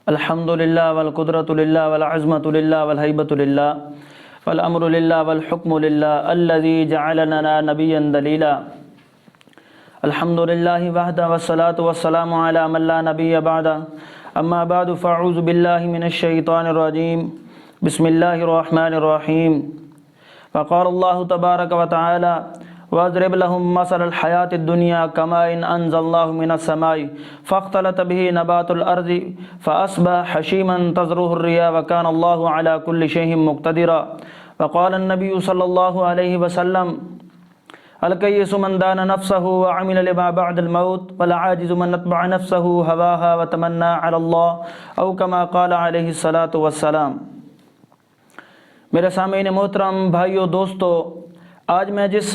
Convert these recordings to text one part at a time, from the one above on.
الحمد للہ والقدرۃ للہ والعظمۃ للہ والہیبۃ للہ والامر للہ والحکم للہ الذی جعل لنا نبیا دلیلا الحمد للہ وحدہ والصلاۃ والسلام علی من لا نبی بعدہ اما بعد فاعوذ باللہ من الشیطان الرجیم بسم اللہ الرحمن الرحیم وقال اللہ تبارک وتعالی وَاضْرِبْ لَهُمْ مَثَلَ الْحَيَاةِ الدُّنْيَا كَمَاءٍ أَنزَلَ اللَّهُ مِنَ السَّمَاءِ فاختلط به نبات الأرض فأصبح حشيما تذروه الرياح وكان الله على كل شيء مقتدرا وقال النبي صلى الله عليه وسلم الكيس من دان نفسه وعمل لما بعد الموت والعاجز من اتبع نفسه هواها وتمنى على الله أو كما قال عليه الصلاة والسلام۔ میرے سامعین محترم، بھائیو، دوستو، آج میں جس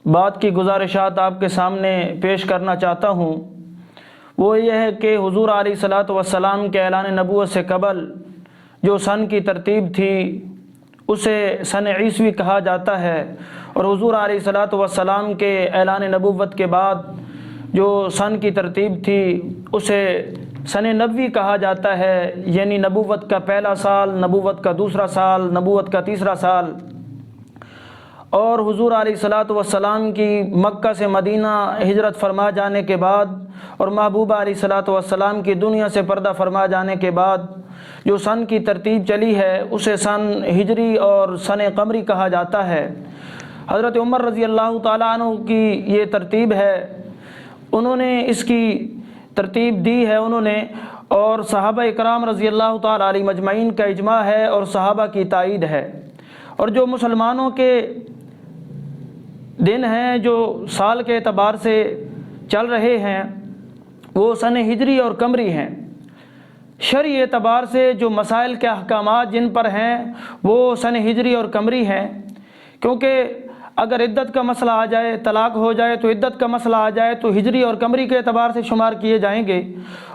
بات کی گزارشات آپ کے سامنے پیش کرنا چاہتا ہوں وہ یہ ہے کہ حضور علیہ الصلاۃ والسلام کے اعلان نبوت سے قبل جو سن کی ترتیب تھی اسے سن عیسوی کہا جاتا ہے، اور حضور علیہ الصلاۃ والسلام کے اعلان نبوت کے بعد جو سن کی ترتیب تھی اسے سن نبوی کہا جاتا ہے، یعنی نبوت کا پہلا سال، نبوت کا دوسرا سال، نبوت کا تیسرا سال۔ اور حضور علیہ الصلاۃ والسلام کی مکہ سے مدینہ ہجرت فرما جانے کے بعد اور محبوبہ علیہ الصلاۃ والسلام کی دنیا سے پردہ فرما جانے کے بعد جو سن کی ترتیب چلی ہے اسے سن ہجری اور سن قمری کہا جاتا ہے۔ حضرت عمر رضی اللہ تعالیٰ عنہ کی یہ ترتیب ہے، انہوں نے اس کی ترتیب دی ہے اور صحابہ اکرام رضی اللہ تعالیٰ علیہ مجمعین کا اجماع ہے اور صحابہ کی تائید ہے۔ اور جو مسلمانوں کے دن ہیں جو سال کے اعتبار سے چل رہے ہیں وہ سن ہجری اور قمری ہیں۔ شرعی اعتبار سے جو مسائل کے احکامات جن پر ہیں وہ سن ہجری اور قمری ہیں، کیونکہ اگر عدت کا مسئلہ آ جائے، طلاق ہو جائے تو عدت کا مسئلہ آ جائے تو ہجری اور قمری کے اعتبار سے شمار کیے جائیں گے،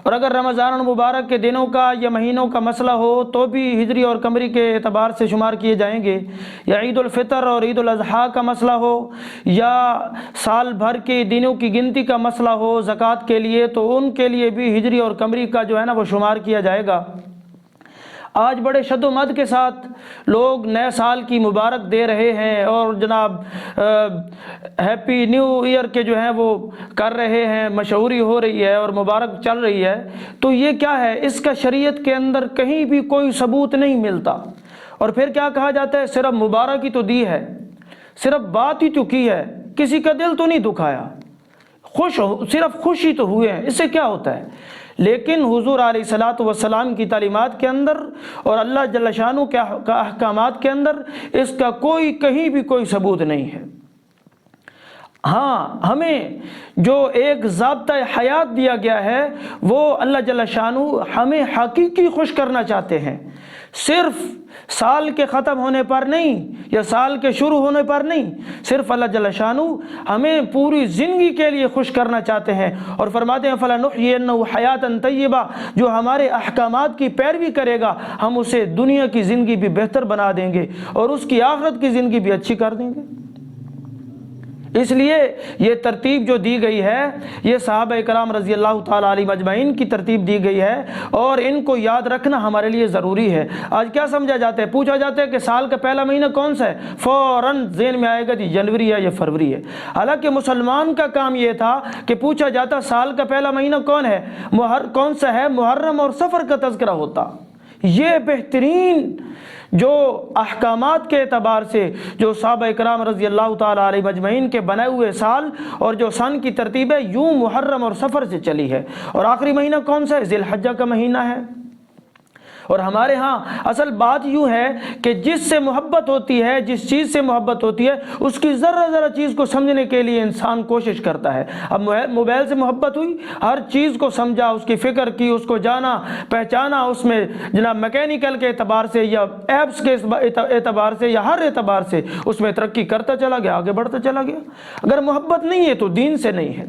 اور اگر رمضان المبارک کے دنوں کا یا مہینوں کا مسئلہ ہو تو بھی ہجری اور قمری کے اعتبار سے شمار کیے جائیں گے، یا عید الفطر اور عید الاضحیٰ کا مسئلہ ہو یا سال بھر کے دنوں کی گنتی کا مسئلہ ہو زکوٰۃ کے لیے، تو ان کے لیے بھی ہجری اور قمری کا جو ہے نا وہ شمار کیا جائے گا۔ آج بڑے شد و مد کے ساتھ لوگ نئے سال کی مبارک دے رہے ہیں اور جناب ہیپی نیو ایئر کے جو ہیں وہ کر رہے ہیں، مشہوری ہو رہی ہے اور مبارک چل رہی ہے، تو یہ کیا ہے؟ اس کا شریعت کے اندر کہیں بھی کوئی ثبوت نہیں ملتا۔ اور پھر کیا کہا جاتا ہے؟ صرف مبارک ہی تو دی ہے، صرف بات ہی تو کی ہے، کسی کا دل تو نہیں دکھایا، صرف خوشی تو ہوئے ہیں، اس سے کیا ہوتا ہے؟ لیکن حضور علیہ الصلاۃ والسلام کی تعلیمات کے اندر اور اللہ جل شانہ کے احکامات کے اندر اس کا کہیں بھی کوئی ثبوت نہیں ہے۔ ہاں، ہمیں جو ایک ضابطہ حیات دیا گیا ہے وہ اللہ جل شانہ ہمیں حقیقی خوش کرنا چاہتے ہیں، صرف سال کے ختم ہونے پر نہیں یا سال کے شروع ہونے پر نہیں، صرف اللہ جل شانہ ہمیں پوری زندگی کے لیے خوش کرنا چاہتے ہیں، اور فرماتے ہیں فَلَنُحْيِيَنَّهُ حَيَاةً طَيِّبَةً، جو ہمارے احکامات کی پیروی کرے گا ہم اسے دنیا کی زندگی بھی بہتر بنا دیں گے اور اس کی آخرت کی زندگی بھی اچھی کر دیں گے۔ اس لیے یہ ترتیب جو دی گئی ہے یہ صحابہ کرام رضی اللہ تعالیٰ علیہ مجمعین کی ترتیب دی گئی ہے، اور ان کو یاد رکھنا ہمارے لیے ضروری ہے۔ آج کیا سمجھا جاتا ہے؟ پوچھا جاتا ہے کہ سال کا پہلا مہینہ کون سا ہے؟ فوراً ذہن میں آئے گا کہ جنوری ہے یا فروری ہے، حالانکہ مسلمان کا کام یہ تھا کہ پوچھا جاتا سال کا پہلا مہینہ کون ہے، کون سا ہے، محرم اور صفر کا تذکرہ ہوتا۔ یہ بہترین جو احکامات کے اعتبار سے جو صحابہ اکرام رضی اللہ تعالیٰ علیہ مجمعین کے بنائے ہوئے سال اور جو سن کی ترتیب ہے یوں محرم اور صفر سے چلی ہے، اور آخری مہینہ کون سا ہے؟ ذی الحجہ کا مہینہ ہے۔ اور ہمارے ہاں اصل بات یوں ہے کہ جس سے محبت ہوتی ہے، جس چیز سے محبت ہوتی ہے اس کی ذرہ چیز کو سمجھنے کے لیے انسان کوشش کرتا ہے۔ اب موبائل سے محبت ہوئی، ہر چیز کو سمجھا، اس کی فکر کی، اس کو جانا پہچانا، اس میں جناب میکینیکل کے اعتبار سے یا ایپس کے اعتبار سے یا ہر اعتبار سے اس میں ترقی کرتا چلا گیا، آگے بڑھتا چلا گیا۔ اگر محبت نہیں ہے تو دین سے نہیں ہے۔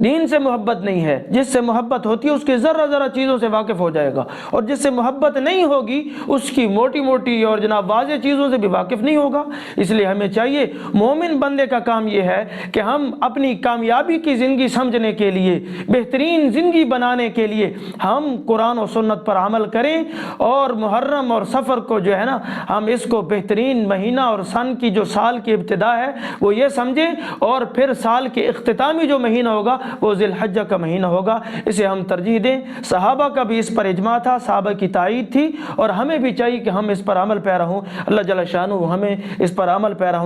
دین سے محبت نہیں ہے۔ جس سے محبت ہوتی ہے اس کی ذرہ ذرہ چیزوں سے واقف ہو جائے گا، اور جس سے محبت نہیں ہوگی اس کی موٹی موٹی اور جناب واضح چیزوں سے بھی واقف نہیں ہوگا۔ اس لیے ہمیں چاہیے، مومن بندے کا کام یہ ہے کہ ہم اپنی کامیابی کی زندگی سمجھنے کے لیے، بہترین زندگی بنانے کے لیے ہم قرآن و سنت پر عمل کریں، اور محرم اور سفر کو جو ہے نا، ہم اس کو بہترین مہینہ اور سن کی جو سال کی ابتدا ہے وہ یہ سمجھیں، اور پھر سال کے اختتامی جو مہینہ ہوگا وہ ذی الحجہ کا مہینہ ہوگا، اسے ہم ترجیح دیں۔ صحابہ کا بھی اس پر اجماع تھا، صحابہ کی تائید تھی، اور ہمیں بھی چاہیے کہ ہم اس پر عمل پیرا ہوں۔ اللہ جل شانہ ہمیں اس پر عمل پیرا ہوں۔